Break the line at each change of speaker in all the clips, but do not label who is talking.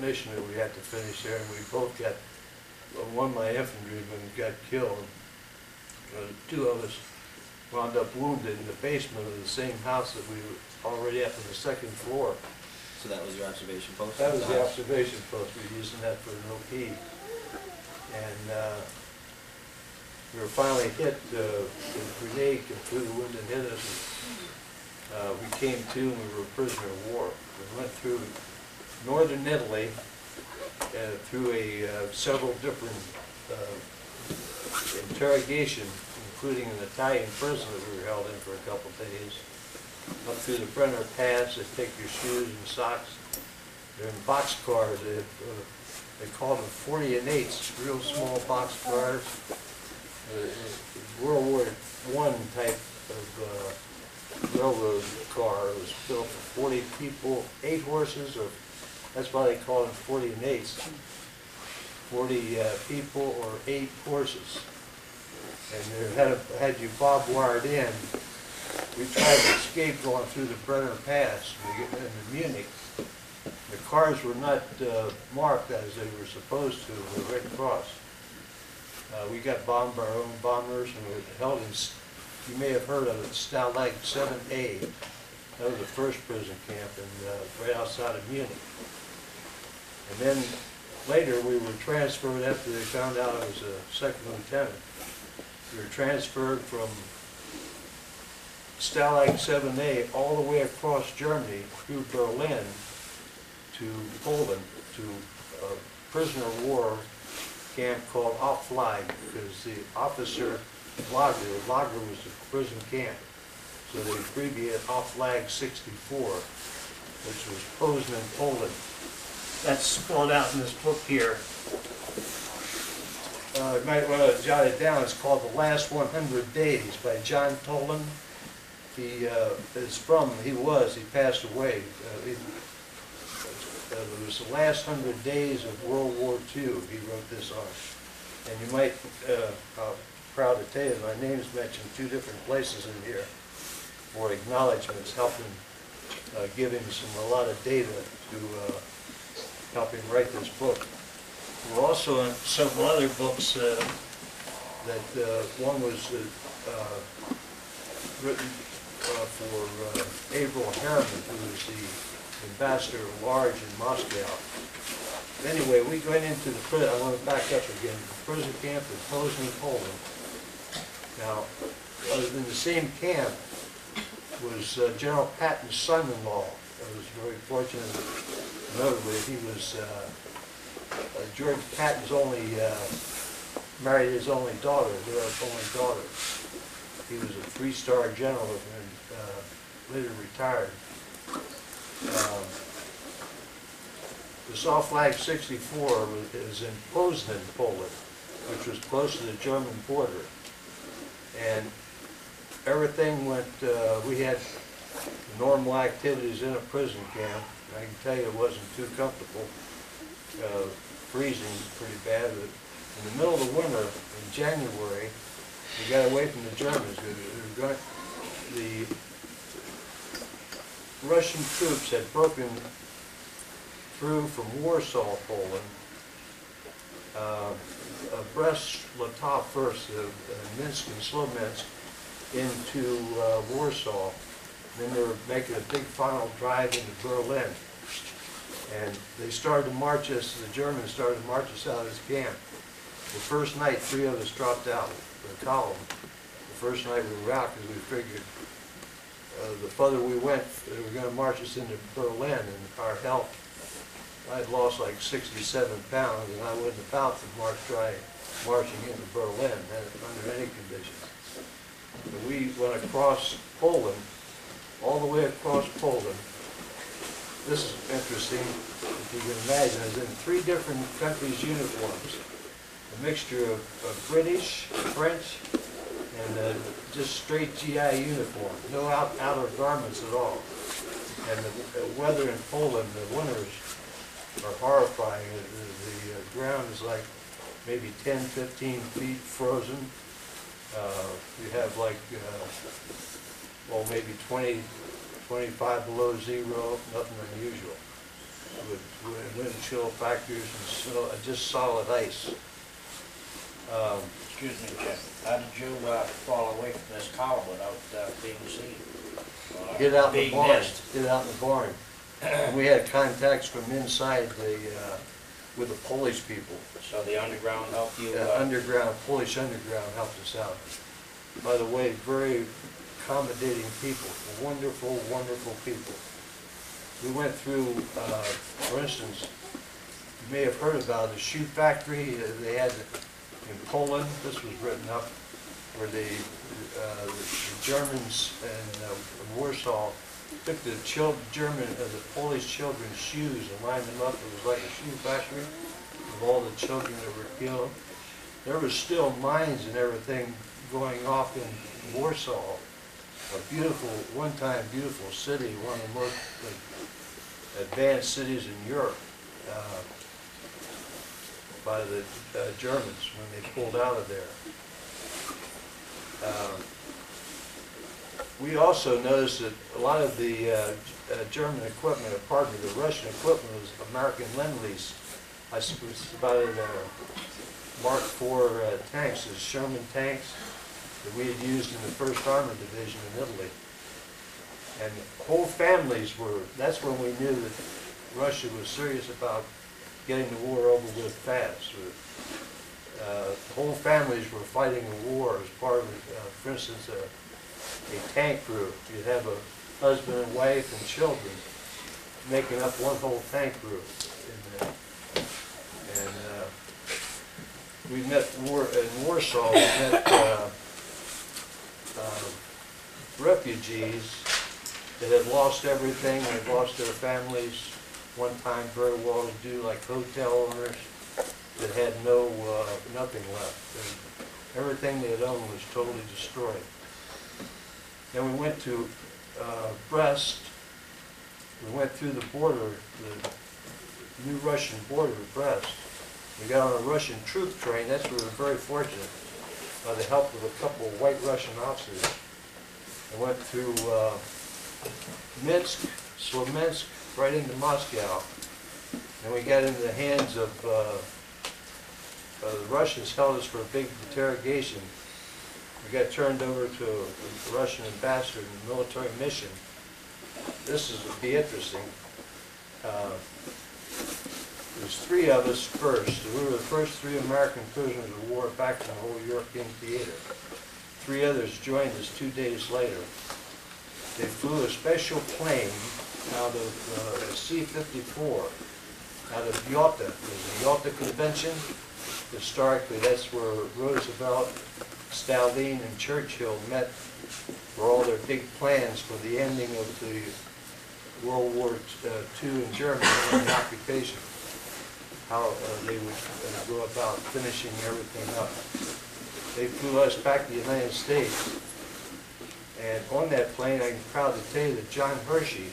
mission that we had to finish there, and we both got, one of my infantrymen got killed. Two of us wound up wounded in the basement of the same house that we were already up on the second floor.
So that was your observation post?
That was the observation post. We were using that for an OP. And we were finally hit, the grenade came through the window and hit us. And, we came to and we were a prisoner of war. We went through northern Italy, through several different interrogations, including an Italian prison that we were held in for a couple of days. Up through the Brenner Pass, they take your shoes and socks. They're in box cars. They call them 40 and 8s, real small box cars. World War I type of railroad car. It was built for 40 people, 8 horses, or that's why they call them 40 and 8s. 40 people or 8 horses. And they had you barbed wired in. We tried to escape going through the Brenner Pass. We get into Munich. The cars were not marked as they were supposed to with the Red Cross. We got bombed by our own bombers, and we were held in, you may have heard of it, Stalag 7A. That was the first prison camp right outside of Munich. And then later we were transferred after they found out I was a second lieutenant. We were transferred from Stalag 7A all the way across Germany through Berlin to Poland to a prisoner of war camp called Auflag, because the officer Lager was the prison camp. So they abbreviated Auflag 64, which was Poznan, Poland. That's spelled out in this book here. You might want to jot it down. It's called The Last 100 Days by John Toland. He passed away. It was the last 100 days of World War II he wrote this on. And you might, I'm proud to tell you, my name is mentioned 2 different places in here for acknowledgments, helping give him a lot of data to help him write this book. We're also in several other books that one was written for Averil Harriman, who was the ambassador at large in Moscow. Anyway, we went into the prison. I want to back up again. The prison camp in Poznan, Poland. Now, in the same camp was General Patton's son-in-law. I was very fortunate to know that he was George Patton's married his only daughter, their only daughter. He was a 3-star general and later retired. The Auflag 64 is in Poznan, Poland, which was close to the German border. And everything went, we had normal activities in a prison camp. I can tell you it wasn't too comfortable. Freezing pretty bad. But in the middle of the winter, in January, we got away from the Germans. The Russian troops had broken through from Warsaw, Poland, Brest-Litovsk first, Minsk and Slominsk, into Warsaw. Then they were making a big final drive into Berlin. And they started to march us, the Germans started to march us out of this camp. The first night, 3 of us dropped out of the column. The first night we were out because we figured the further we went, they were going to march us into Berlin, and our health, I had lost like 67 pounds, and I wasn't about to marching into Berlin under any conditions. But we went across Poland, all the way across Poland. This is interesting, if you can imagine. I was in 3 different countries' uniforms. A mixture of British, French, and just straight GI uniform. No outer garments at all. And the weather in Poland, the winters are horrifying. The ground is like maybe 10, 15 feet frozen. You have like, well, maybe 20, 25 below zero, nothing unusual. with wind chill factors and snow, just solid ice.
Excuse me, Jeff, how did you fall away from this column without being seen?
Get out in the
Being
barn,
missed?
get out in the barn. And we had contacts from inside with the Polish people.
So the underground helped you?
Polish underground helped us out. By the way, very accommodating people, wonderful, wonderful people. We went through, for instance, you may have heard about the shoe factory they had in Poland. This was written up where the Germans in Warsaw took the Polish children's shoes and lined them up. It was like a shoe factory of all the children that were killed. There was still mines and everything going off in Warsaw, a beautiful, one-time beautiful city, one of the most advanced cities in Europe by the Germans when they pulled out of there. We also noticed that a lot of the German equipment, or pardon me, the Russian equipment was American Lend-Lease. I was about Mark IV tanks, the Sherman tanks that we had used in the 1st Armored Division in Italy. And whole families were, that's when we knew that Russia was serious about getting the war over with fast. Whole families were fighting a war as part of, for instance, a tank group. You'd have a husband and wife and children making up one whole tank group. And we met in Warsaw, we met refugees that had lost everything. They'd lost their families, one time very well-to-do, like hotel owners that had nothing left. And everything they had owned was totally destroyed. Then we went to Brest. We went through the border, the new Russian border of Brest. We got on a Russian troop train. That's where we were very fortunate, by the help of a couple of white Russian officers. I went through Minsk, Slovensk, right into Moscow. And we got into the hands of the Russians held us for a big interrogation. We got turned over to the Russian ambassador in the military mission. This would be interesting. There's 3 of us first. We were the first 3 American prisoners of war back in the whole European theater. 3 others joined us 2 days later. They flew a special plane out of a C-54 out of Yalta. There's the Yalta Convention. Historically, that's where Roosevelt, Stalin, and Churchill met for all their big plans for the ending of the World War II in Germany and the occupation. How they would go about finishing everything up. They flew us back to the United States. And on that plane, I'm proud to tell you that John Hershey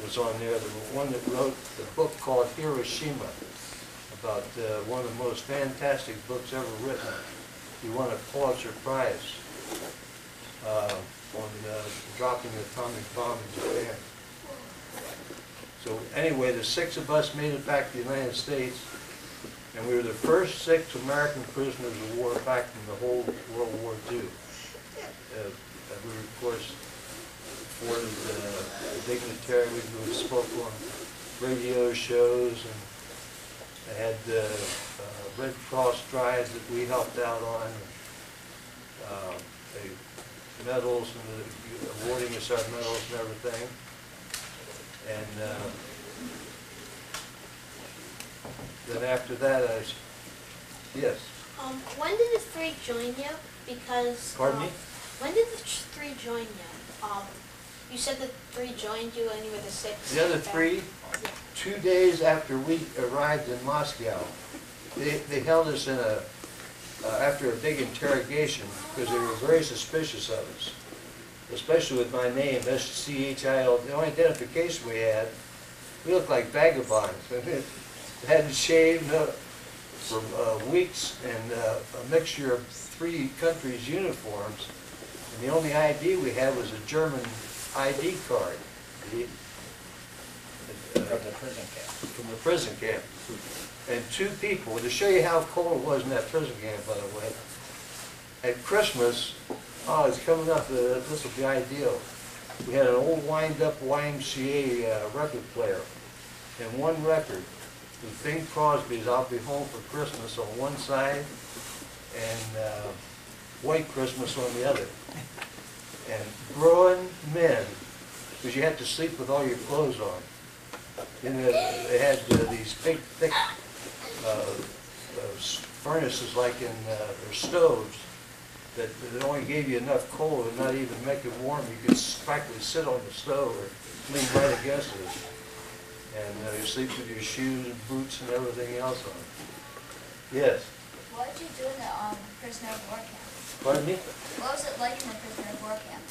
was on there, the one that wrote the book called Hiroshima, about one of the most fantastic books ever written. He won a Pulitzer Prize on dropping the atomic bomb in Japan. So anyway, the 6 of us made it back to the United States, and we were the first 6 American prisoners of war back from the whole World War II. We were, of course, afforded dignitary. We spoke on radio shows, and had Red Cross drives that we helped out on. Medals and awarding us our medals and everything. And then after that, yes.
When did the 3 join you? Because
Pardon me?
When did the 3 join you? You said the 3 joined you, and you were the 6th.
The other 3, 2 days after we arrived in Moscow, they held us in after a big interrogation, because they were very suspicious of us, especially with my name, S-C-H-I-L. The only identification we had, we looked like vagabonds. Hadn't shaved for weeks, and a mixture of 3 countries' uniforms. And the only ID we had was a German ID card.
From the prison camp.
from the prison camp. And 2 people, to show you how cold it was in that prison camp, by the way, at Christmas, oh, it's coming up, this will be ideal. We had an old wind-up YMCA record player, and one record with Bing Crosby's "I'll Be Home for Christmas" on one side, and White Christmas on the other. And grown men, because you had to sleep with all your clothes on. And they had these big, thick furnaces like in their stoves that only gave you enough coal to not even make it warm. You could practically sit on the stove or lean right against it. And you sleep with your shoes and boots and everything else on. Yes.
What did you do in the prisoner of war camp?
Pardon me?
What was it like in the prisoner of war camp?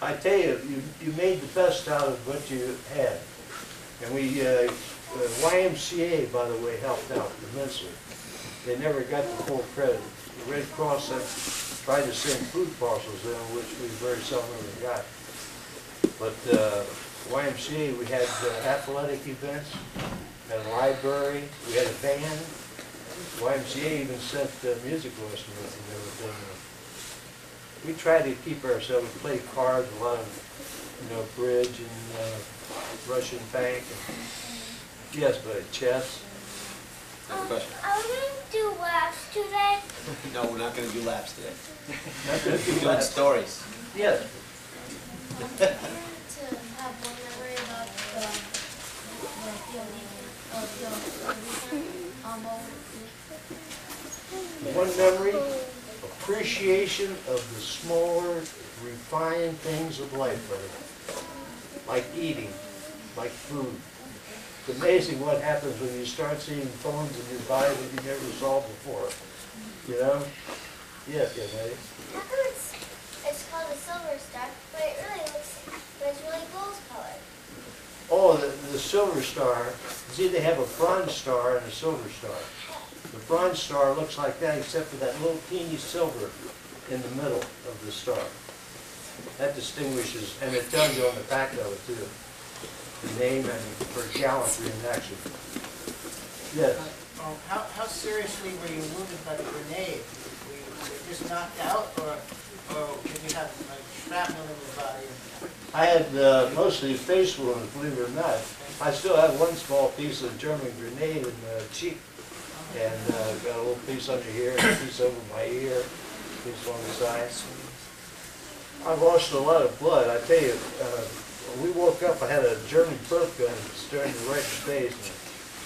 I tell you, you made the best out of what you had. And we, YMCA, by the way, helped out immensely. They never got the full credit. The Red Cross tried to send food parcels in, which we very seldom ever got. But YMCA, we had athletic events, had a library, we had a band. YMCA even sent music lessons and everything. We tried to keep ourselves, we played cards, a lot of, bridge and Russian bank. And, yes, but chess.
I have a question.
Are we going to do laps today?
No, we're not gonna do laps today.
Not gonna do
We're doing
that.
stories.
Yes.
I wanted to have one memory about
One memory, appreciation of the smaller, refined things of life, brother. Like eating, like food. It's amazing what happens when you start seeing bones in your body that you never saw before. You know? Yes, young lady.
How come it's called a silver star, but it's really gold colored?
Oh, the silver star, see, they have a bronze star and a silver star. The bronze star looks like that except for that little teeny silver in the middle of the star. That distinguishes, and it tells you on the back of it too, the name and for gallantry in action. Yes.
How seriously were you wounded by the grenade? Were you just knocked out, or did you have like shrapnel in your body?
I had mostly face wounds, believe it or not. I still have one small piece of German grenade in the cheek, and got a little piece under here, a piece over my ear, a piece on the side. I've lost a lot of blood. I tell you, when we woke up, I had a German burp gun staring me right in the face.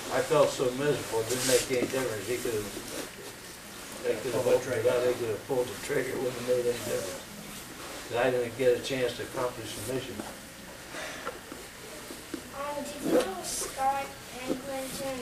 And I felt so miserable, it didn't make any difference. They could have opened it up, they could have pulled the trigger, it wouldn't have made any difference. Because I didn't get a chance to accomplish the mission.
Did you know Scott and Clinton